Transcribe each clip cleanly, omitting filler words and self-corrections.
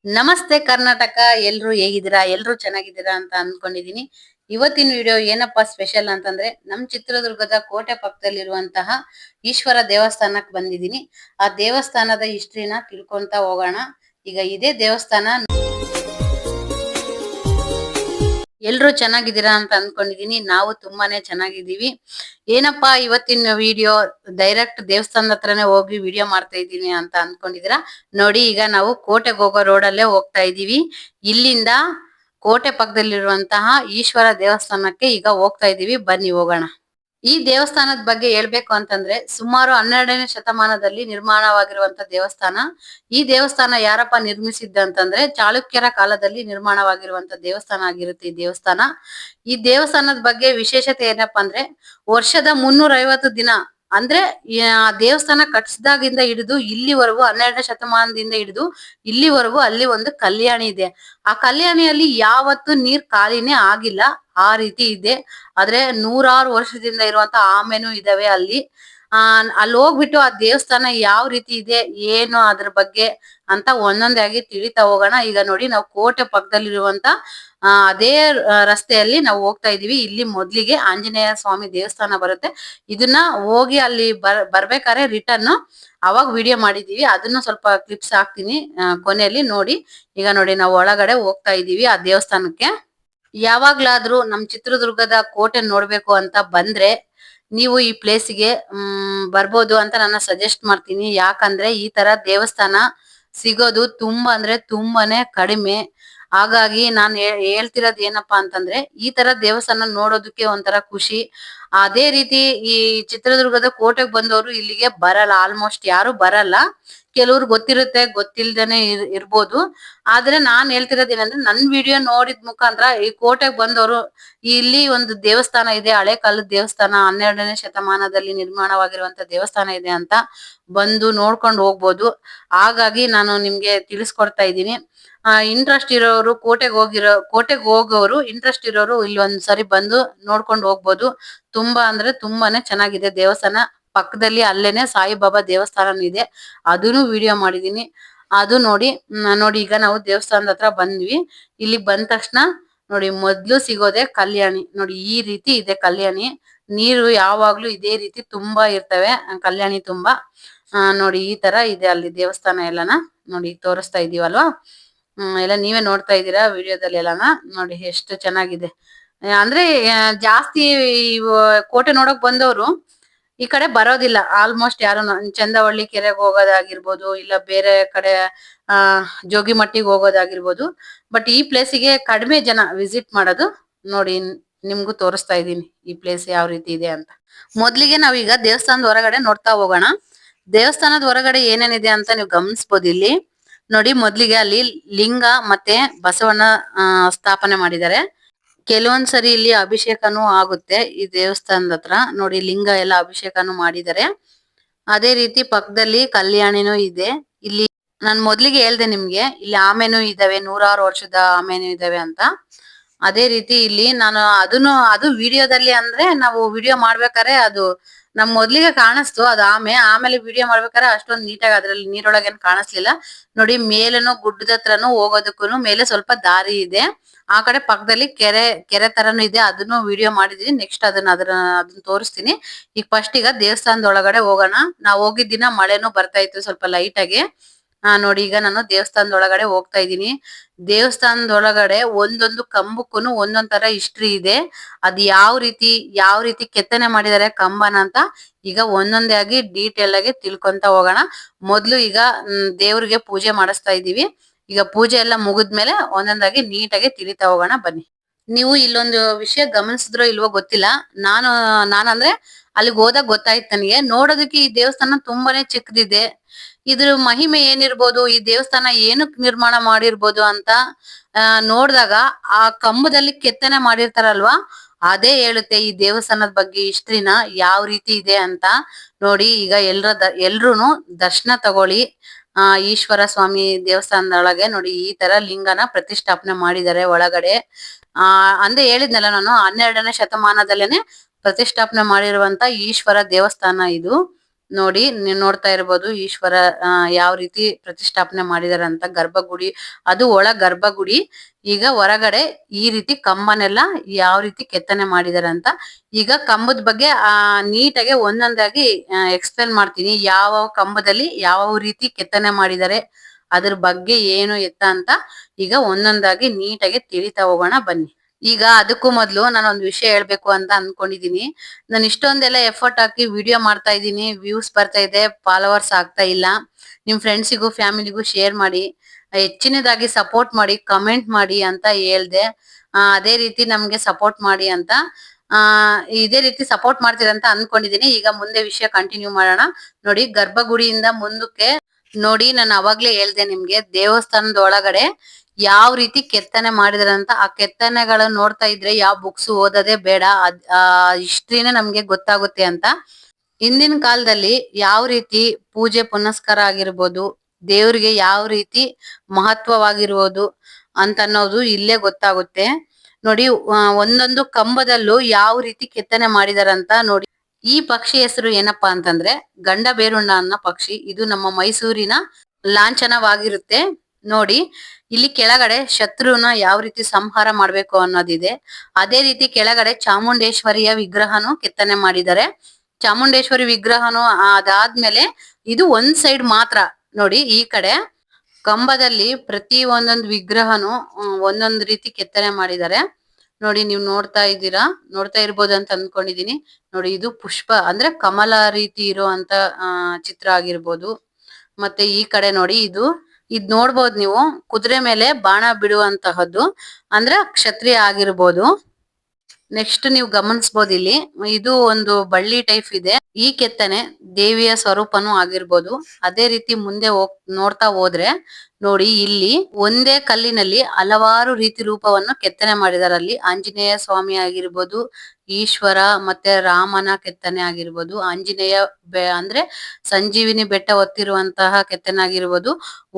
ನಮಸ್ತೆ ಕರ್ನಾಟಕ. ಎಲ್ರು ಹೇಗಿದ್ದೀರಾ? ಎಲ್ರು ಚೆನ್ನಾಗಿದ್ದೀರಾ ಅಂತ ಅನ್ಕೊಂಡಿದೀನಿ. ಇವತ್ತಿನ ವಿಡಿಯೋ ಏನಪ್ಪಾ ಸ್ಪೆಷಲ್ ಅಂತಂದ್ರೆ ನಮ್ ಚಿತ್ರದುರ್ಗದ ಕೋಟೆ ಪಕ್ಕದಲ್ಲಿರುವಂತಹ ಈಶ್ವರ ದೇವಸ್ಥಾನಕ್ಕೆ ಬಂದಿದ್ದೀನಿ. ಆ ದೇವಸ್ಥಾನದ ಹಿಸ್ಟ್ರಿನ ತಿಳ್ಕೊಂತ ಹೋಗೋಣ. ಈಗ ಇದೇ ದೇವಸ್ಥಾನ ಎಲ್ರು ಚೆನ್ನಾಗಿದ್ದೀರಾ ಅಂತ ಅನ್ಕೊಂಡಿದೀನಿ. ನಾವು ತುಂಬಾನೇ ಚೆನ್ನಾಗಿದ್ದೀವಿ. ಏನಪ್ಪಾ ಇವತ್ತಿನ ವಿಡಿಯೋ ಡೈರೆಕ್ಟ್ ದೇವಸ್ಥಾನದ ಹತ್ರನೇ ಹೋಗಿ ವಿಡಿಯೋ ಮಾಡ್ತಾ ಇದ್ದೀನಿ ಅಂತ ಅನ್ಕೊಂಡಿದೀರಾ? ನೋಡಿ, ಈಗ ನಾವು ಕೋಟೆಗೆ ಹೋಗೋ ರೋಡಲ್ಲೇ ಹೋಗ್ತಾ ಇದೀವಿ. ಇಲ್ಲಿಂದ ಕೋಟೆ ಪಕ್ಕದಲ್ಲಿರುವಂತಹ ಈಶ್ವರ ದೇವಸ್ಥಾನಕ್ಕೆ ಈಗ ಹೋಗ್ತಾ ಇದೀವಿ. ಬನ್ನಿ ಹೋಗೋಣ. ಈ ದೇವಸ್ಥಾನದ ಬಗ್ಗೆ ಹೇಳ್ಬೇಕು ಅಂತಂದ್ರೆ ಸುಮಾರು 12ನೇ ಶತಮಾನದಲ್ಲಿ ನಿರ್ಮಾಣವಾಗಿರುವಂತ ದೇವಸ್ಥಾನ. ಈ ದೇವಸ್ಥಾನ ಯಾರಪ್ಪ ನಿರ್ಮಿಸಿದ್ದ ಅಂತಂದ್ರೆ ಚಾಲುಕ್ಯರ ಕಾಲದಲ್ಲಿ ನಿರ್ಮಾಣವಾಗಿರುವಂತ ದೇವಸ್ಥಾನ ಆಗಿರುತ್ತೆ ಈ ದೇವಸ್ಥಾನ. ಈ ದೇವಸ್ಥಾನದ ಬಗ್ಗೆ ವಿಶೇಷತೆ ಏನಪ್ಪಾ ಅಂದ್ರೆ ವರ್ಷದ 350 ದಿನ ಅಂದ್ರೆ ದೇವಸ್ಥಾನ ಕಟ್ಸಿದಾಗಿಂದ ಹಿಡಿದು ಇಲ್ಲಿವರೆಗೂ 12ನೇ ಶತಮಾನದಿಂದ ಹಿಡಿದು ಇಲ್ಲಿವರೆಗೂ ಅಲ್ಲಿ ಒಂದು ಕಲ್ಯಾಣಿ ಇದೆ. ಆ ಕಲ್ಯಾಣಿಯಲ್ಲಿ ಯಾವತ್ತು ನೀರ್ ಖಾಲಿನೇ ಆಗಿಲ್ಲ, ಆ ರೀತಿ ಇದೆ. ಆದ್ರೆ 100 ವರ್ಷದಿಂದ ಇರುವಂತ ಆಮೆನೂ ಇದಾವೆ ಅಲ್ಲಿ. ಅಲ್ಲಿ ಹೋಗ್ಬಿಟ್ಟು ಆ ದೇವಸ್ಥಾನ ಯಾವ ರೀತಿ ಇದೆ ಏನು ಅದ್ರ ಬಗ್ಗೆ ಅಂತ ಒಂದೊಂದೇ ಆಗಿ ತಿಳಿತಾ ಹೋಗೋಣ. ಈಗ ನೋಡಿ, ನಾವು ಕೋಟೆ ಪಕ್ಕದಲ್ಲಿರುವಂತ ಅದೇ ರಸ್ತೆಯಲ್ಲಿ ನಾವು ಹೋಗ್ತಾ ಇದೀವಿ. ಇಲ್ಲಿ ಮೊದ್ಲಿಗೆ ಆಂಜನೇಯ ಸ್ವಾಮಿ ದೇವಸ್ಥಾನ ಬರುತ್ತೆ. ಇದನ್ನ ಹೋಗಿ ಅಲ್ಲಿ ಬರ್ಬೇಕಾದ್ರೆ ರಿಟರ್ನ್ ಅವಾಗ ವಿಡಿಯೋ ಮಾಡಿದೀವಿ. ಅದನ್ನು ಸ್ವಲ್ಪ ಕ್ಲಿಪ್ಸ್ ಹಾಕ್ತೀನಿ ಕೊನೆಯಲ್ಲಿ ನೋಡಿ. ಈಗ ನೋಡಿ, ನಾವು ಒಳಗಡೆ ಹೋಗ್ತಾ ಇದೀವಿ ಆ ದೇವಸ್ಥಾನಕ್ಕೆ. ಯಾವಾಗ್ಲಾದ್ರೂ ನಮ್ ಚಿತ್ರದುರ್ಗದ ಕೋಟೆ ನೋಡ್ಬೇಕು ಅಂತ ಬಂದ್ರೆ ನೀವು ಈ ಪ್ಲೇಸಿಗೆ ಬರ್ಬೋದು ಅಂತ ನಾನು ಸಜೆಸ್ಟ್ ಮಾಡ್ತೀನಿ. ಯಾಕಂದ್ರೆ ಈ ತರ ದೇವಸ್ಥಾನ ಸಿಗೋದು ತುಂಬಾ ಅಂದ್ರೆ ತುಂಬಾನೇ ಕಡಿಮೆ. ಹಾಗಾಗಿ ನಾನು ಹೇಳ್ತಿರೋದು ಏನಪ್ಪಾ ಅಂತಂದ್ರೆ ಈ ತರ ದೇವಸ್ಥಾನ ನೋಡೋದಕ್ಕೆ ಒಂಥರ ಖುಷಿ. ಅದೇ ರೀತಿ ಈ ಚಿತ್ರದುರ್ಗದ ಕೋಟೆಗೆ ಬಂದವರು ಇಲ್ಲಿಗೆ ಬರಲ್ಲ, ಆಲ್ಮೋಸ್ಟ್ ಯಾರು ಬರಲ್ಲ. ಕೆಲವ್ರು ಗೊತ್ತಿರುತ್ತೆ, ಗೊತ್ತಿಲ್ದೇನೆ ಇರ್ಬೋದು. ಆದ್ರೆ ನಾನ್ ಹೇಳ್ತಿರೋದ್ ಏನಂದ್ರೆ ನನ್ ವಿಡಿಯೋ ನೋಡಿದ ಮುಖಾಂತರ ಈ ಕೋಟೆಗೆ ಬಂದವರು ಇಲ್ಲಿ ಒಂದು ದೇವಸ್ಥಾನ ಇದೆ, ಹಳೆ ಕಾಲದ ದೇವಸ್ಥಾನ, 12ನೇ ಶತಮಾನದಲ್ಲಿ ನಿರ್ಮಾಣವಾಗಿರುವಂತ ದೇವಸ್ಥಾನ ಇದೆ ಅಂತ ಬಂದು ನೋಡ್ಕೊಂಡು ಹೋಗ್ಬೋದು. ಹಾಗಾಗಿ ನಾನು ನಿಮ್ಗೆ ತಿಳಿಸ್ಕೊಡ್ತಾ ಇದ್ದೀನಿ. ಇಂಟ್ರೆಸ್ಟ್ ಇರೋರು ಕೋಟೆಗೆ ಹೋಗೋರು ಇಂಟ್ರೆಸ್ಟ್ ಇರೋರು ಇಲ್ಲಿ ಒಂದ್ಸರಿ ಬಂದು ನೋಡ್ಕೊಂಡು ಹೋಗ್ಬೋದು. ತುಂಬಾ ಅಂದ್ರೆ ತುಂಬಾನೇ ಚೆನ್ನಾಗಿದೆ ದೇವಸ್ಥಾನ. ಪಕ್ಕದಲ್ಲಿ ಅಲ್ಲೇನೆ ಸಾಯಿಬಾಬಾ ದೇವಸ್ಥಾನ ಇದೆ, ಅದನ್ನು ವಿಡಿಯೋ ಮಾಡಿದೀನಿ. ಅದು ನೋಡಿ. ನೋಡಿ, ಈಗ ನಾವು ದೇವಸ್ಥಾನದ ಹತ್ರ ಬಂದ್ವಿ. ಇಲ್ಲಿ ಬಂದ ತಕ್ಷಣ ನೋಡಿ ಮೊದ್ಲು ಸಿಗೋದೆ ಕಲ್ಯಾಣಿ. ನೋಡಿ, ಈ ರೀತಿ ಇದೆ ಕಲ್ಯಾಣಿ. ನೀರು ಯಾವಾಗ್ಲೂ ಇದೇ ರೀತಿ ತುಂಬಾ ಇರ್ತವೆ ಕಲ್ಯಾಣಿ ತುಂಬಾ. ನೋಡಿ, ಈ ತರ ಇದೆ ಅಲ್ಲಿ ದೇವಸ್ಥಾನ ಎಲ್ಲಾನ. ನೋಡಿ ತೋರಿಸ್ತಾ ಇದೀವಲ್ವಾ, ಎಲ್ಲ ನೀವೇ ನೋಡ್ತಾ ಇದ್ದೀರಾ ವಿಡಿಯೋದಲ್ಲಿ ಎಲ್ಲಾನ. ನೋಡಿ ಎಷ್ಟು ಚೆನ್ನಾಗಿದೆ. ಅಂದ್ರೆ ಜಾಸ್ತಿ ಕೋಟೆ ನೋಡಕ್ ಬಂದವರು ಈ ಕಡೆ ಬರೋದಿಲ್ಲ ಆಲ್ಮೋಸ್ಟ್ ಯಾರು. ಚಂದವಳ್ಳಿ ಕೆರೆಗೆ ಹೋಗೋದಾಗಿರ್ಬೋದು, ಇಲ್ಲ ಬೇರೆ ಕಡೆ ಜೋಗಿಮಟ್ಟಿಗೆ ಹೋಗೋದಾಗಿರ್ಬೋದು. ಬಟ್ ಈ ಪ್ಲೇಸಿಗೆ ಕಡಿಮೆ ಜನ ವಿಸಿಟ್ ಮಾಡೋದು. ನೋಡಿ, ನಿಮ್ಗೂ ತೋರಿಸ್ತಾ ಇದ್ದೀನಿ ಈ ಪ್ಲೇಸ್ ಯಾವ ರೀತಿ ಇದೆ ಅಂತ. ಮೊದ್ಲಿಗೆ ನಾವೀಗ ದೇವಸ್ಥಾನದ ಹೊರಗಡೆ ನೋಡ್ತಾ ಹೋಗೋಣ. ದೇವಸ್ಥಾನದ ಹೊರಗಡೆ ಏನೇನಿದೆ ಅಂತ ನೀವು ಗಮನಿಸಬಹುದು. ಇಲ್ಲಿ ನೋಡಿ, ಮೊದ್ಲಿಗೆ ಅಲ್ಲಿ ಲಿಂಗ ಮತ್ತೆ ಬಸವಣ್ಣ ಸ್ಥಾಪನೆ ಮಾಡಿದ್ದಾರೆ. ಕೆಲವೊಂದ್ಸರಿ ಇಲ್ಲಿ ಅಭಿಷೇಕನೂ ಆಗುತ್ತೆ ಈ ದೇವಸ್ಥಾನದ ಹತ್ರ. ನೋಡಿ, ಲಿಂಗ ಎಲ್ಲ ಅಭಿಷೇಕನೂ ಮಾಡಿದ್ದಾರೆ. ಅದೇ ರೀತಿ ಪಕ್ಕದಲ್ಲಿ ಕಲ್ಯಾಣಿನೂ ಇದೆ. ಇಲ್ಲಿ ನಾನು ಮೊದ್ಲಿಗೆ ಹೇಳ್ದೆ ನಿಮ್ಗೆ, ಇಲ್ಲಿ ಆಮೆನೂ ಇದಾವೆ, 100 ವರ್ಷದ ಆಮೆನೂ ಇದಾವೆ ಅಂತ. ಅದೇ ರೀತಿ ಇಲ್ಲಿ ನಾನು ಅದು ವಿಡಿಯೋದಲ್ಲಿ ಅಂದ್ರೆ ನಾವು ವಿಡಿಯೋ ಮಾಡ್ಬೇಕಾದ್ರೆ ಅದು ನಮ್ ಮೊದ್ಲಿಗೆ ಕಾಣಿಸ್ತು ಅದು ಆಮೇಲೆ ವಿಡಿಯೋ ಮಾಡ್ಬೇಕಾದ್ರೆ ಅಷ್ಟೊಂದು ನೀಟಾಗಿ ಅದ್ರಲ್ಲಿ ನೀರೊಳಗೇನು ಕಾಣಿಸ್ಲಿಲ್ಲ. ನೋಡಿ, ಮೇಲೇನೋ ಗುಡ್ಡದ ಹತ್ರನೂ ಹೋಗೋದಕ್ಕೂ ಮೇಲೆ ಸ್ವಲ್ಪ ದಾರಿ ಇದೆ. ಆ ಕಡೆ ಪಕ್ಕದಲ್ಲಿ ಕೆರೆ ತರನು ಇದೆ, ಅದನ್ನು ವಿಡಿಯೋ ಮಾಡಿದೀನಿ. ನೆಕ್ಸ್ಟ್ ಅದನ್ನ ತೋರಿಸ್ತೀನಿ. ಈಗ ಫಸ್ಟ್ ಈಗ ದೇವಸ್ಥಾನದ ಒಳಗಡೆ ಹೋಗೋಣ. ನಾವು ಹೋಗಿದ್ದ ದಿನ ಮಳೆನೂ ಬರ್ತಾ ಇತ್ತು ಸ್ವಲ್ಪ ಲೈಟ್ ಆಗಿ. ನೋಡಿ, ಈಗ ನಾನು ದೇವಸ್ಥಾನದ ಒಳಗಡೆ ಹೋಗ್ತಾ ಇದ್ದೀನಿ. ದೇವಸ್ಥಾನದ ಒಳಗಡೆ ಒಂದೊಂದು ಕಂಬಕ್ಕೂ ಒಂದೊಂದ್ ತರ ಹಿಸ್ಟ್ರಿ ಇದೆ. ಅದ್ ಯಾವ ರೀತಿ ಕೆತ್ತನೆ ಮಾಡಿದ್ದಾರೆ ಕಂಬನ ಅಂತ ಈಗ ಒಂದೊಂದೇ ಆಗಿ ಡೀಟೇಲ್ ಆಗಿ ತಿಳ್ಕೊಂತ ಹೋಗೋಣ. ಮೊದ್ಲು ಈಗ ದೇವ್ರಿಗೆ ಪೂಜೆ ಮಾಡಿಸ್ತಾ ಇದೀವಿ. ಈಗ ಪೂಜೆ ಎಲ್ಲ ಮುಗಿದ್ಮೇಲೆ ಒಂದೊಂದಾಗಿ ನೀಟಾಗಿ ತಿಳಿತಾ ಹೋಗೋಣ ಬನ್ನಿ. ನೀವು ಇಲ್ಲೊಂದು ವಿಷಯ ಗಮನಿಸಿದ್ರೋ ಇಲ್ವೋ ಗೊತ್ತಿಲ್ಲ. ನಾನಂದ್ರೆ ಅಲ್ಲಿಗೆ ಹೋದಾಗ ಗೊತ್ತಾಯ್ತು ನನಗೆ. ನೋಡೋದಕ್ಕೆ ಈ ದೇವಸ್ಥಾನ ತುಂಬಾನೇ ಚಿಕ್ಕದಿದೆ. ಇದ್ರ ಮಹಿಮೆ ಏನಿರ್ಬೋದು, ಈ ದೇವಸ್ಥಾನ ಏನಕ್ ನಿರ್ಮಾಣ ಮಾಡಿರ್ಬೋದು ಅಂತ ನೋಡಿದಾಗ ಆ ಕಂಬದಲ್ಲಿ ಕೆತ್ತನೆ ಮಾಡಿರ್ತಾರಲ್ವಾ, ಅದೇ ಹೇಳುತ್ತೆ ಈ ದೇವಸ್ಥಾನದ ಬಗ್ಗೆ ಹಿಸ್ಟ್ರಿನ ಯಾವ ರೀತಿ ಇದೆ ಅಂತ. ನೋಡಿ, ಈಗ ಎಲ್ರೂನು ದರ್ಶನ ತಗೊಳ್ಳಿ. ಈಶ್ವರ ಸ್ವಾಮಿ ದೇವಸ್ಥಾನದೊಳಗೆ ನೋಡಿ ಈ ತರ ಲಿಂಗನ ಪ್ರತಿಷ್ಠಾಪನೆ ಮಾಡಿದ್ದಾರೆ ಒಳಗಡೆ. ಅಂದೆ ಹೇಳಿದ್ನಲ್ಲ ನಾನು, 12ನೇ ಶತಮಾನದಲ್ಲೇನೆ ಪ್ರತಿಷ್ಠಾಪನೆ ಮಾಡಿರುವಂತ ಈಶ್ವರ ದೇವಸ್ಥಾನ ಇದು. ನೋಡಿ ನೀವು ನೋಡ್ತಾ ಇರ್ಬೋದು ಈಶ್ವರ ಯಾವ ರೀತಿ ಪ್ರತಿಷ್ಠಾಪನೆ ಮಾಡಿದಾರೆ ಅಂತ. ಗರ್ಭಗುಡಿ, ಅದು ಒಳ ಗರ್ಭಗುಡಿ. ಈಗ ಹೊರಗಡೆ ಈ ರೀತಿ ಕಂಬನೆಲ್ಲ ಯಾವ ರೀತಿ ಕೆತ್ತನೆ ಮಾಡಿದಾರೆ ಅಂತ. ಈಗ ಕಂಬದ ಬಗ್ಗೆ ನೀಟಾಗಿ ಒಂದೊಂದಾಗಿ ಎಕ್ಸ್ಪ್ಲೇನ್ ಮಾಡ್ತೀನಿ. ಯಾವ ಕಂಬದಲ್ಲಿ ಯಾವ ರೀತಿ ಕೆತ್ತನೆ ಮಾಡಿದ್ದಾರೆ, ಅದ್ರ ಬಗ್ಗೆ ಏನು ಎತ್ತ ಅಂತ ಈಗ ಒಂದೊಂದಾಗಿ ನೀಟಾಗಿ ತಿಳಿತಾ ಹೋಗೋಣ ಬನ್ನಿ. ಈಗ ಅದಕ್ಕೂ ಮೊದ್ಲು ನಾನು ಒಂದ್ ವಿಷಯ ಹೇಳ್ಬೇಕು ಅಂತ ಅನ್ಕೊಂಡಿದೀನಿ. ನಾನು ಇಷ್ಟೊಂದೆಲ್ಲ ಎಫರ್ಟ್ ಹಾಕಿ ವಿಡಿಯೋ ಮಾಡ್ತಾ ಇದ್ದೀನಿ, ವ್ಯೂಸ್ ಬರ್ತಾ ಇದೆ, ಫಾಲೋವರ್ಸ್ ಆಗ್ತಾ ಇಲ್ಲ. ನಿಮ್ ಫ್ರೆಂಡ್ಸಿಗೂ ಫ್ಯಾಮಿಲಿಗೂ ಶೇರ್ ಮಾಡಿ, ಹೆಚ್ಚಿನದಾಗಿ ಸಪೋರ್ಟ್ ಮಾಡಿ, ಕಮೆಂಟ್ ಮಾಡಿ ಅಂತ ಹೇಳ್ದೆ. ಅದೇ ರೀತಿ ನಮ್ಗೆ ಸಪೋರ್ಟ್ ಮಾಡಿ ಅಂತ ಇದೇ ರೀತಿ ಸಪೋರ್ಟ್ ಮಾಡ್ತೀರಂತ ಅನ್ಕೊಂಡಿದೀನಿ. ಈಗ ಮುಂದೆ ವಿಷಯ ಕಂಟಿನ್ಯೂ ಮಾಡೋಣ. ನೋಡಿ, ಗರ್ಭಗುಡಿಯಿಂದ ಮುಂದಕ್ಕೆ ನೋಡಿ, ನಾನು ಅವಾಗ್ಲೇ ಹೇಳ್ದೆ ನಿಮ್ಗೆ, ದೇವಸ್ಥಾನದ ಒಳಗಡೆ ಯಾವ ರೀತಿ ಕೆತ್ತನೆ ಮಾಡಿದಾರಂತ. ಆ ಕೆತ್ತನೆಗಳನ್ನ ನೋಡ್ತಾ ಇದ್ರೆ ಯಾವ ಬುಕ್ಸ್ ಓದೋದೇ ಬೇಡ, ಹಿಸ್ಟ್ರಿನೇ ನಮ್ಗೆ ಗೊತ್ತಾಗುತ್ತೆ ಅಂತ. ಹಿಂದಿನ ಕಾಲದಲ್ಲಿ ಯಾವ ರೀತಿ ಪೂಜೆ ಪುನಸ್ಕಾರ ಆಗಿರ್ಬೋದು, ದೇವ್ರಿಗೆ ಯಾವ ರೀತಿ ಮಹತ್ವವಾಗಿರ್ಬೋದು ಅಂತ ಅನ್ನೋದು ಇಲ್ಲೇ ಗೊತ್ತಾಗುತ್ತೆ. ನೋಡಿ, ಒಂದೊಂದು ಕಂಬದಲ್ಲೂ ಯಾವ ರೀತಿ ಕೆತ್ತನೆ ಮಾಡಿದಾರಂತ ನೋಡಿ. ಈ ಪಕ್ಷಿ ಹೆಸರು ಏನಪ್ಪಾ ಅಂತಂದ್ರೆ ಗಂಡ ಬೇರುಂಡ ಅನ್ನೋ ಪಕ್ಷಿ. ಇದು ನಮ್ಮ ಮೈಸೂರಿನ ಲಾಂಛನವಾಗಿರುತ್ತೆ. ನೋಡಿ, ಇಲ್ಲಿ ಕೆಳಗಡೆ ಶತ್ರುನ ಯಾವ ರೀತಿ ಸಂಹಾರ ಮಾಡ್ಬೇಕು ಅನ್ನೋದಿದೆ. ಅದೇ ರೀತಿ ಕೆಳಗಡೆ ಚಾಮುಂಡೇಶ್ವರಿಯ ವಿಗ್ರಹನು ಕೆತ್ತನೆ ಮಾಡಿದ್ದಾರೆ. ಚಾಮುಂಡೇಶ್ವರಿ ವಿಗ್ರಹನು ಅದಾದ್ಮೇಲೆ ಇದು ಒಂದ್ ಸೈಡ್ ಮಾತ್ರ. ನೋಡಿ, ಈ ಕಡೆ ಕಂಬದಲ್ಲಿ ಪ್ರತಿ ಒಂದೊಂದು ವಿಗ್ರಹನು ಒಂದೊಂದ್ ರೀತಿ ಕೆತ್ತನೆ ಮಾಡಿದ್ದಾರೆ. ನೋಡಿ, ನೀವು ನೋಡ್ತಾ ಇರ್ಬೋದು ಅಂತ ಅನ್ಕೊಂಡಿದೀನಿ. ನೋಡಿ, ಇದು ಪುಷ್ಪ ಅಂದ್ರೆ ಕಮಲ ರೀತಿ ಇರುವಂತ ಚಿತ್ರ ಆಗಿರ್ಬೋದು. ಮತ್ತೆ ಈ ಕಡೆ ನೋಡಿ, ಇದ್ ನೋಡ್ಬೋದು ನೀವು, ಕುದುರೆ ಮೇಲೆ ಬಾಣ ಬಿಡುವಂತಹದ್ದು ಅಂದ್ರೆ ಕ್ಷತ್ರಿಯ ಆಗಿರ್ಬೋದು. ನೆಕ್ಸ್ಟ್ ನೀವು ಗಮನಿಸಬಹುದು, ಇಲ್ಲಿ ಇದು ಒಂದು ಬಳ್ಳಿ ಟೈಪ್ ಇದೆ. ಈ ಕೆತ್ತನೆ ದೇವಿಯ ಸ್ವರೂಪನೂ ಆಗಿರ್ಬೋದು. ಅದೇ ರೀತಿ ಮುಂದೆ ನೋಡ್ತಾ ಹೋದ್ರೆ ನೋಡಿ, ಇಲ್ಲಿ ಒಂದೇ ಕಲ್ಲಿನಲ್ಲಿ ಹಲವಾರು ರೀತಿ ರೂಪವನ್ನು ಕೆತ್ತನೆ ಮಾಡಿದಾರೆ. ಅಲ್ಲಿ ಆಂಜನೇಯ ಸ್ವಾಮಿ ಆಗಿರ್ಬೋದು, ಈಶ್ವರ ಮತ್ತೆ ರಾಮನ ಕೆತ್ತನೆ ಆಗಿರ್ಬೋದು, ಆಂಜನೇಯ ಅಂದ್ರೆ ಸಂಜೀವಿನಿ ಬೆಟ್ಟ ಹೊತ್ತಿರುವಂತಹ ಕೆತ್ತನೆ ಆಗಿರ್ಬೋದು.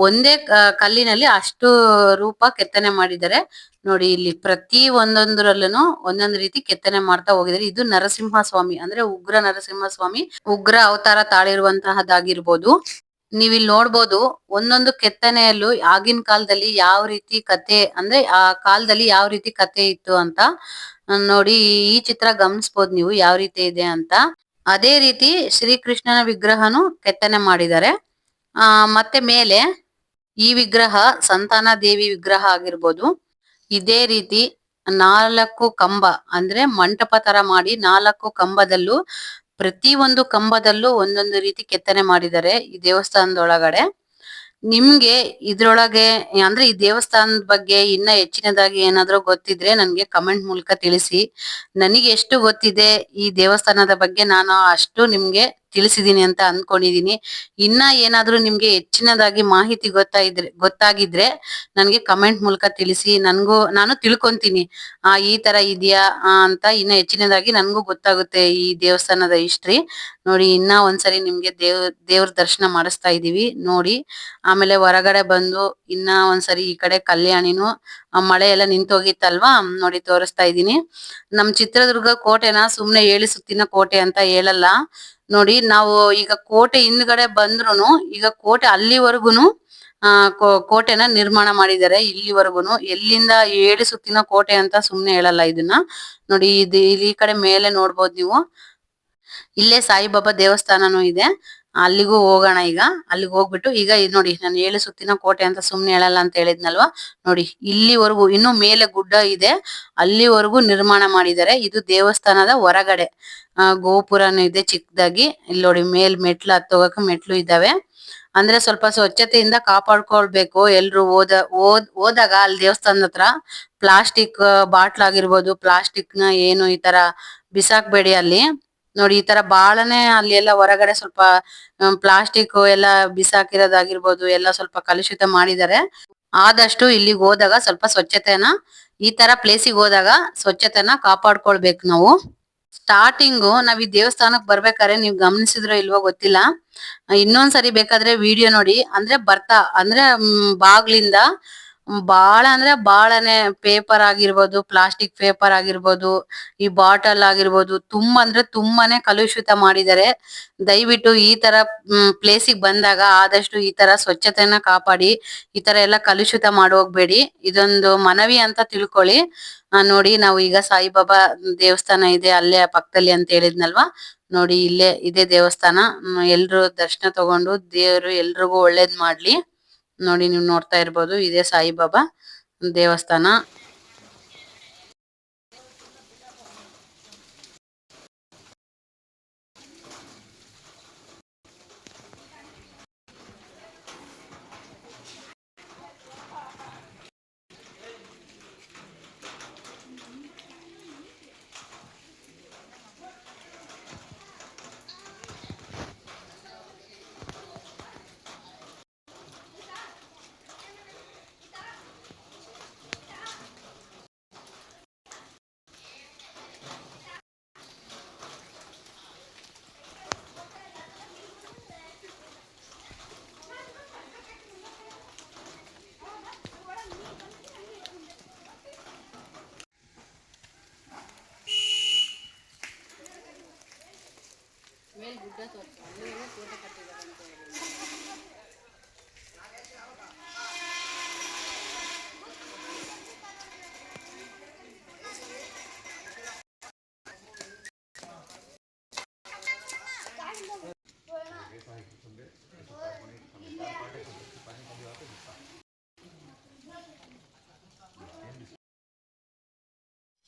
ಒಂದೇ ಕಲ್ಲಿನಲ್ಲಿ ಅಷ್ಟು ರೂಪ ಕೆತ್ತನೆ ಮಾಡಿದ್ದಾರೆ. ನೋಡಿ, ಇಲ್ಲಿ ಪ್ರತಿ ಒಂದೊಂದರಲ್ಲೂ ಒಂದೊಂದು ರೀತಿ ಕೆತ್ತನೆ ಮಾಡ್ತಾ ಹೋಗಿದ್ದಾರೆ. ಇದು ನರಸಿಂಹ ಸ್ವಾಮಿ ಅಂದ್ರೆ ಉಗ್ರ ನರಸಿಂಹ ಸ್ವಾಮಿ, ಉಗ್ರ ಅವತಾರ ತಾಳಿರುವಂತಹದ್ದಾಗಿರ್ಬೋದು. ನೀವಿಲ್ಲಿ ನೋಡ್ಬೋದು, ಒಂದೊಂದು ಕೆತ್ತನೆಯಲ್ಲೂ ಆಗಿನ ಕಾಲದಲ್ಲಿ ಯಾವ ರೀತಿ ಕತೆ ಅಂದ್ರೆ ಆ ಕಾಲದಲ್ಲಿ ಯಾವ ರೀತಿ ಕತೆ ಇತ್ತು ಅಂತ ನೋಡಿ. ಈ ಚಿತ್ರ ಗಮನಿಸಬಹುದು ನೀವು ಯಾವ ರೀತಿ ಇದೆ ಅಂತ. ಅದೇ ರೀತಿ ಶ್ರೀಕೃಷ್ಣನ ವಿಗ್ರಹನು ಕೆತ್ತನೆ ಮಾಡಿದ್ದಾರೆ. ಮತ್ತೆ ಮೇಲೆ ಈ ವಿಗ್ರಹ ಸಂತಾನ ದೇವಿ ವಿಗ್ರಹ ಆಗಿರ್ಬೋದು. ಇದೇ ರೀತಿ 4 ಕಂಬ ಅಂದ್ರೆ ಮಂಟಪ ತರ ಮಾಡಿ 4 ಕಂಬದಲ್ಲೂ ಪ್ರತಿ ಒಂದು ಕಂಬದಲ್ಲೂ ಒಂದೊಂದು ರೀತಿ ಕೆತ್ತನೆ ಮಾಡಿದ್ದಾರೆ ಈ ದೇವಸ್ಥಾನದೊಳಗಡೆ. ನಿಮ್ಗೆ ಇದ್ರೊಳಗೆ ಅಂದ್ರೆ ಈ ದೇವಸ್ಥಾನದ ಬಗ್ಗೆ ಇನ್ನ ಹೆಚ್ಚಿನದಾಗಿ ಏನಾದ್ರೂ ಗೊತ್ತಿದ್ರೆ ನನ್ಗೆ ಕಮೆಂಟ್ ಮೂಲಕ ತಿಳಿಸಿ. ನನಗೆ ಎಷ್ಟು ಗೊತ್ತಿದೆ ಈ ದೇವಸ್ಥಾನದ ಬಗ್ಗೆ ನಾನು ಅಷ್ಟು ನಿಮ್ಗೆ ತಿಳಿಸಿದೀನಿ ಅಂತ ಅನ್ಕೊಂಡಿದೀನಿ. ಇನ್ನ ಏನಾದ್ರೂ ನಿಮ್ಗೆ ಹೆಚ್ಚಿನದಾಗಿ ಮಾಹಿತಿ ಗೊತ್ತಾಗಿದ್ರೆ ನನ್ಗೆ ಕಮೆಂಟ್ ಮೂಲಕ ತಿಳಿಸಿ. ನಾನು ತಿಳ್ಕೊಂತೀನಿ ಈ ತರ ಇದೆಯಾ ಅಂತ. ಇನ್ನ ಹೆಚ್ಚಿನದಾಗಿ ನನ್ಗೂ ಗೊತ್ತಾಗುತ್ತೆ ಈ ದೇವಸ್ಥಾನದ ಹಿಸ್ಟ್ರಿ. ನೋಡಿ, ಇನ್ನ ಒಂದ್ಸರಿ ನಿಮ್ಗೆ ದೇವ್ರ ದರ್ಶನ ಮಾಡಿಸ್ತಾ ಇದೀವಿ ನೋಡಿ. ಆಮೇಲೆ ಹೊರಗಡೆ ಬಂದು ಇನ್ನ ಒಂದ್ಸರಿ ಈ ಕಡೆ ಕಲ್ಯಾಣಿನು ಮಳೆ ಎಲ್ಲ ನಿಂತೋಗಿತ್ತಲ್ವಾ, ನೋಡಿ ತೋರಿಸ್ತಾ ಇದೀನಿ. ನಮ್ ಚಿತ್ರದುರ್ಗ ಕೋಟೆನ ಸುಮ್ನೆ 7 ಸುತ್ತಿನ ಕೋಟೆ ಅಂತ ಹೇಳಲ್ಲ. ನೋಡಿ, ನಾವು ಈಗ ಕೋಟೆ ಹಿಂದ್ಗಡೆ ಬಂದ್ರುನು ಈಗ ಕೋಟೆ ಅಲ್ಲಿವರೆಗುನು ಕೋಟೆನ ನಿರ್ಮಾಣ ಮಾಡಿದ್ದಾರೆ. ಇಲ್ಲಿವರೆಗುನು ಎಲ್ಲಿಂದ 7 ಸುತ್ತಿನ ಕೋಟೆ ಅಂತ ಸುಮ್ನೆ ಹೇಳಲ್ಲ ಇದನ್ನ. ನೋಡಿ, ಈ ಕಡೆ ಮೇಲೆ ನೋಡ್ಬೋದು ನೀವು, ಇಲ್ಲೇ ಸಾಯಿಬಾಬಾ ದೇವಸ್ಥಾನನೂ ಇದೆ. ಅಲ್ಲಿಗೂ ಹೋಗೋಣ. ಈಗ ಅಲ್ಲಿಗೆ ಹೋಗ್ಬಿಟ್ಟು ಈಗ ನೋಡಿ, ನಾನು 7 ಸುತ್ತಿನ ಕೋಟೆ ಅಂತ ಸುಮ್ನೆ ಹೇಳಲ್ಲ ಅಂತ ಹೇಳಿದ್ನಲ್ವಾ. ನೋಡಿ, ಇಲ್ಲಿವರೆಗೂ ಇನ್ನು ಮೇಲೆ ಗುಡ್ಡ ಇದೆ, ಅಲ್ಲಿವರೆಗೂ ನಿರ್ಮಾಣ ಮಾಡಿದ್ದಾರೆ. ಇದು ದೇವಸ್ಥಾನದ ಹೊರಗಡೆ ಗೋಪುರನೂ ಇದೆ ಚಿಕ್ಕದಾಗಿ. ಇಲ್ಲಿ ನೋಡಿ, ಮೆಟ್ಲು ಹತ್ತೋಗಕ್ಕೆ ಮೆಟ್ಲು ಇದ್ದಾವೆ. ಅಂದ್ರೆ ಸ್ವಲ್ಪ ಸ್ವಚ್ಛತೆಯಿಂದ ಕಾಪಾಡ್ಕೊಳ್ಬೇಕು ಎಲ್ರು ಹೋದಾಗ ಅಲ್ಲಿ ದೇವಸ್ಥಾನದ ಹತ್ರ. ಪ್ಲಾಸ್ಟಿಕ್ ಬಾಟ್ಲ್ ಆಗಿರ್ಬೋದು, ಪ್ಲಾಸ್ಟಿಕ್ ನ ಏನು ಈ ತರ ಬಿಸಾಕ್ಬೇಡಿ ಅಲ್ಲಿ. ನೋಡಿ, ಈ ತರ ಬಾಳನೆ ಅಲ್ಲಿ ಎಲ್ಲ ಹೊರಗಡೆ ಸ್ವಲ್ಪ ಪ್ಲಾಸ್ಟಿಕ್ ಎಲ್ಲ ಬಿಸಾಕಿರೋದಾಗಿರ್ಬೋದು ಎಲ್ಲ ಸ್ವಲ್ಪ ಕಲುಷಿತ ಮಾಡಿದ್ದಾರೆ. ಆದಷ್ಟು ಇಲ್ಲಿಗೆ ಹೋದಾಗ ಸ್ವಲ್ಪ ಸ್ವಚ್ಛತೆನ, ಈ ತರ ಪ್ಲೇಸಿಗೆ ಹೋದಾಗ ಸ್ವಚ್ಛತೆನ ಕಾಪಾಡ್ಕೊಳ್ಬೇಕು ನಾವು. ಸ್ಟಾರ್ಟಿಂಗು ನಾವ್ ಈ ದೇವಸ್ಥಾನಕ್ ಬರ್ಬೇಕಾದ್ರೆ ನೀವ್ ಗಮನಿಸಿದ್ರೋ ಇಲ್ವೋ ಗೊತ್ತಿಲ್ಲ, ಇನ್ನೊಂದ್ಸರಿ ಬೇಕಾದ್ರೆ ವಿಡಿಯೋ ನೋಡಿ. ಅಂದ್ರೆ ಬಾಗ್ಲಿಂದ ಬಾಳ ಅಂದ್ರೆ ಬಾಳನೆ ಪೇಪರ್ ಆಗಿರ್ಬೋದು, ಪ್ಲಾಸ್ಟಿಕ್ ಪೇಪರ್ ಆಗಿರ್ಬೋದು, ಈ ಬಾಟಲ್ ಆಗಿರ್ಬೋದು, ತುಂಬಾ ಅಂದ್ರೆ ತುಂಬಾನೇ ಕಲುಷಿತ ಮಾಡಿದ್ದಾರೆ. ದಯವಿಟ್ಟು ಈ ತರ ಪ್ಲೇಸಿಗೆ ಬಂದಾಗ ಆದಷ್ಟು ಈ ತರ ಸ್ವಚ್ಛತೆಯನ್ನ ಕಾಪಾಡಿ. ಈ ತರ ಎಲ್ಲ ಕಲುಷಿತ ಹೋಗ್ಬೇಡಿ. ಇದೊಂದು ಮನವಿ ಅಂತ ತಿಳ್ಕೊಳ್ಳಿ. ನೋಡಿ ನಾವು ಈಗ ಸಾಯಿಬಾಬಾ ದೇವಸ್ಥಾನ ಇದೆ ಅಲ್ಲೇ ಪಕ್ಕದಲ್ಲಿ ಅಂತ ಹೇಳಿದ್ನಲ್ವಾ, ನೋಡಿ ಇಲ್ಲೇ ಇದೆ ದೇವಸ್ಥಾನ. ಎಲ್ರು ದರ್ಶನ ತಗೊಂಡು ದೇವರು ಎಲ್ರಿಗೂ ಒಳ್ಳೇದ್ ಮಾಡ್ಲಿ. ನೋಡಿ ನೀವು ನೋಡ್ತಾ ಇರ್ಬೋದು, ಇದೇ ಸಾಯಿಬಾಬಾ ದೇವಸ್ಥಾನ.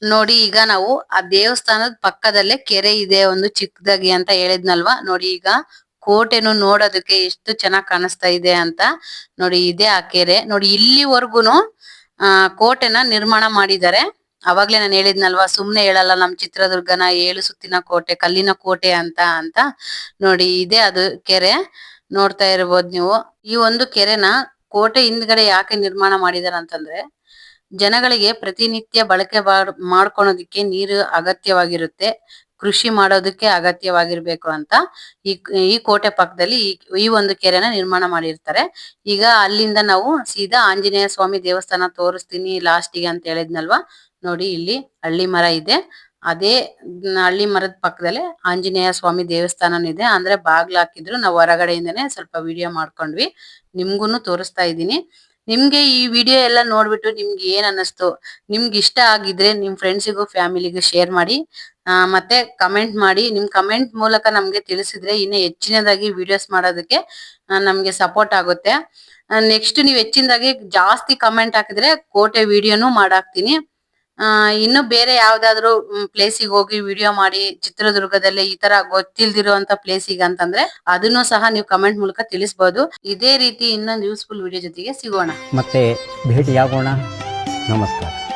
ನೋಡಿ ಈಗ ನಾವು ಆ ದೇವಸ್ಥಾನದ ಪಕ್ಕದಲ್ಲೇ ಕೆರೆ ಇದೆ ಒಂದು ಚಿಕ್ಕದಾಗಿ ಅಂತ ಹೇಳಿದ್ನಲ್ವಾ, ನೋಡಿ ಈಗ ಕೋಟೆನು ನೋಡೋದಕ್ಕೆ ಎಷ್ಟು ಚೆನ್ನಾಗ್ ಕಾಣಿಸ್ತಾ ಇದೆ ಅಂತ. ನೋಡಿ ಇದೆ ಆ ಕೆರೆ. ನೋಡಿ ಇಲ್ಲಿವರೆಗೂನು ಕೋಟೆನ ನಿರ್ಮಾಣ ಮಾಡಿದ್ದಾರೆ. ಅವಾಗ್ಲೇ ನಾನು ಹೇಳಿದ್ನಲ್ವಾ, ಸುಮ್ನೆ ಹೇಳಲ್ಲ ನಮ್ ಚಿತ್ರದುರ್ಗನ 7 ಸುತ್ತಿನ ಕೋಟೆ, ಕಲ್ಲಿನ ಕೋಟೆ ಅಂತ. ನೋಡಿ ಇದೆ ಅದು ಕೆರೆ, ನೋಡ್ತಾ ಇರ್ಬೋದು ನೀವು. ಈ ಒಂದು ಕೆರೆನ ಕೋಟೆ ಹಿಂದ್ಗಡೆ ಯಾಕೆ ನಿರ್ಮಾಣ ಮಾಡಿದಾರ ಅಂತಂದ್ರೆ, ಜನಗಳಿಗೆ ಪ್ರತಿನಿತ್ಯ ಬಳಕೆ ಮಾಡ್ಕೊಳೋದಿಕ್ಕೆ ನೀರು ಅಗತ್ಯವಾಗಿರುತ್ತೆ, ಕೃಷಿ ಮಾಡೋದಕ್ಕೆ ಅಗತ್ಯವಾಗಿರ್ಬೇಕು ಅಂತ ಈ ಕೋಟೆ ಪಕ್ಕದಲ್ಲಿ ಈ ಒಂದು ಕೆರೆನ ನಿರ್ಮಾಣ ಮಾಡಿರ್ತಾರೆ. ಈಗ ಅಲ್ಲಿಂದ ನಾವು ಸೀದಾ ಆಂಜನೇಯ ಸ್ವಾಮಿ ದೇವಸ್ಥಾನ ತೋರಿಸ್ತೀನಿ ಲಾಸ್ಟಿಗೆ ಅಂತ ಹೇಳಿದ್ನಲ್ವಾ, ನೋಡಿ ಇಲ್ಲಿ ಹಳ್ಳಿ ಮರ ಇದೆ. ಅದೇ ಹಳ್ಳಿ ಮರದ ಪಕ್ಕದಲ್ಲೇ ಆಂಜನೇಯ ಸ್ವಾಮಿ ದೇವಸ್ಥಾನ ಇದೆ. ಅಂದ್ರೆ ಬಾಗ್ಲ ಹಾಕಿದ್ರು, ನಾವು ಹೊರಗಡೆಯಿಂದನೇ ಸ್ವಲ್ಪ ವಿಡಿಯೋ ಮಾಡ್ಕೊಂಡ್ವಿ, ನಿಮ್ಗೂನು ತೋರಿಸ್ತಾ ಇದ್ದೀನಿ. ನಿಮ್ಗೆ ಈ ವಿಡಿಯೋ ಎಲ್ಲ ನೋಡ್ಬಿಟ್ಟು ನಿಮ್ಗೆ ಏನ್ ಅನ್ನಿಸ್ತು, ನಿಮ್ಗೆ ಇಷ್ಟ ಆಗಿದ್ರೆ ನಿಮ್ ಫ್ರೆಂಡ್ಸಿಗೂ ಫ್ಯಾಮಿಲಿಗೂ ಶೇರ್ ಮಾಡಿ. ಮತ್ತೆ ಕಮೆಂಟ್ ಮಾಡಿ. ನಿಮ್ ಕಮೆಂಟ್ ಮೂಲಕ ನಮ್ಗೆ ತಿಳಿಸಿದ್ರೆ ಇನ್ನು ಹೆಚ್ಚಿನದಾಗಿ ವಿಡಿಯೋಸ್ ಮಾಡೋದಕ್ಕೆ ನಮ್ಗೆ ಸಪೋರ್ಟ್ ಆಗುತ್ತೆ. ನೆಕ್ಸ್ಟ್ ನೀವು ಹೆಚ್ಚಿನದಾಗಿ ಜಾಸ್ತಿ ಕಮೆಂಟ್ ಹಾಕಿದ್ರೆ ಕೋಟೆ ವಿಡಿಯೋನು ಮಾಡಾಕ್ತೀನಿ. ಇನ್ನು ಬೇರೆ ಯಾವ್ದಾದ್ರು ಪ್ಲೇಸಿಗೆ ಹೋಗಿ ವಿಡಿಯೋ ಮಾಡಿ, ಚಿತ್ರದುರ್ಗದಲ್ಲಿ ಈ ತರ ಗೊತ್ತಿಲ್ದಿರುವಂತ ಪ್ಲೇಸಿಗೆ ಅಂತಂದ್ರೆ ಅದನ್ನು ಸಹ ನೀವು ಕಮೆಂಟ್ ಮೂಲಕ ತಿಳಿಸಬಹುದು. ಇದೇ ರೀತಿ ಇನ್ನೊಂದು ಯೂಸ್ಫುಲ್ ವಿಡಿಯೋ ಜೊತೆಗೆ ಸಿಗೋಣ, ಮತ್ತೆ ಭೇಟಿಯಾಗೋಣ. ನಮಸ್ಕಾರ.